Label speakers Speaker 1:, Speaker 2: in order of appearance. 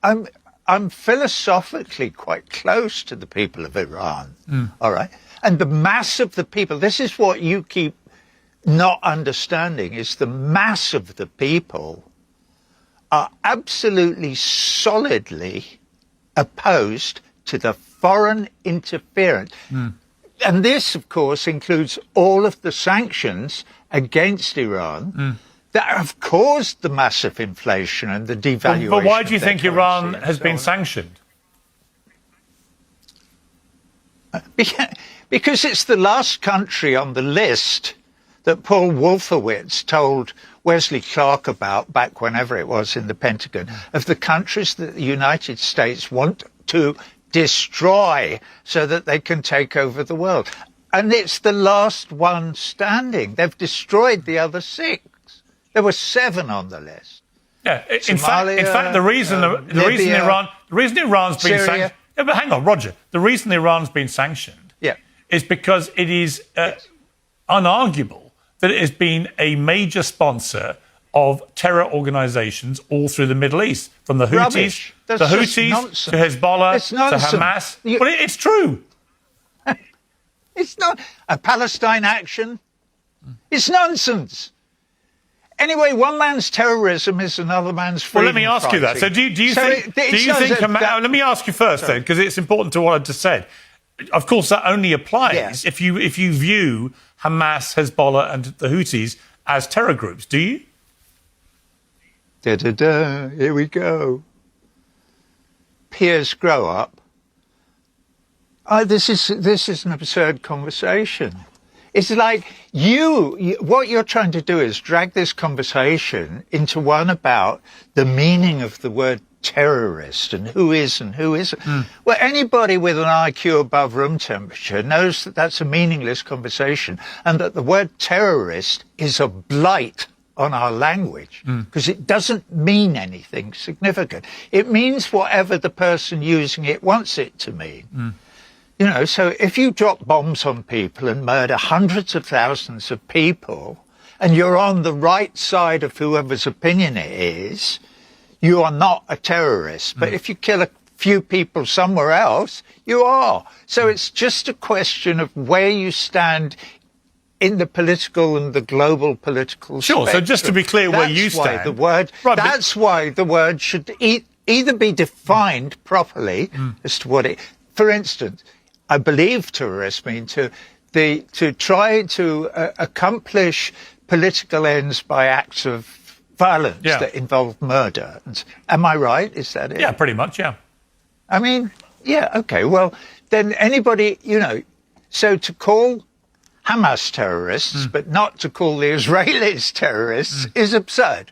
Speaker 1: I'm philosophically quite close to the people of Iran, all right? And the mass of the people, this is what you keep not understanding, is the mass of the people are absolutely solidly opposed to the foreign interference. And this, of course, includes all of the sanctions against Iran that have caused the massive inflation and the devaluation.
Speaker 2: But why do you think Iran has been sanctioned?
Speaker 1: Because it's the last country on the list that Paul Wolfowitz told Wesley Clark about back whenever it was in the Pentagon, of the countries that the United States want to destroy so that they can take over the world. And it's the last one standing. They've destroyed the other 6. There were 7 on the list.
Speaker 2: Yeah,
Speaker 1: Somalia,
Speaker 2: in fact, the reason Iran's been sanctioned. Yeah, but hang on, Roger. The reason Iran's been sanctioned is because it is unarguable that it has been a major sponsor of terror organisations all through the Middle East, from the Houthis, to Hezbollah, to Hamas. But it's true.
Speaker 1: It's not a Palestine action. It's nonsense. Anyway, one man's terrorism is another man's freedom.
Speaker 2: Well, let me ask you that. So do you think Hamas... Let me ask you first, then, because it's important to what I just said. Of course, that only applies if you view Hamas, Hezbollah and the Houthis as terror groups, do you?
Speaker 1: Here we go. Piers, grow up. This is an absurd conversation. It's like what you're trying to do is drag this conversation into one about the meaning of the word terrorist and who is and who isn't. Well, anybody with an IQ above room temperature knows that that's a meaningless conversation and that the word terrorist is a blight on our language because it doesn't mean anything significant. It means whatever the person using it wants it to mean. You know, so if you drop bombs on people and murder hundreds of thousands of people and you're on the right side of whoever's opinion it is, you are not a terrorist. But if you kill a few people somewhere else, you are. So it's just a question of where you stand in the political and the global political spectrum.
Speaker 2: Sure, so just to be clear where you stand...
Speaker 1: That's why the word should either be defined properly as to what it... For instance, I believe terrorists mean to try to accomplish political ends by acts of violence that involve murder. Am I right? Is that it?
Speaker 2: Yeah, pretty much, yeah.
Speaker 1: I mean, yeah, okay. Well, then anybody, so to call Hamas terrorists, but not to call the Israelis terrorists is absurd.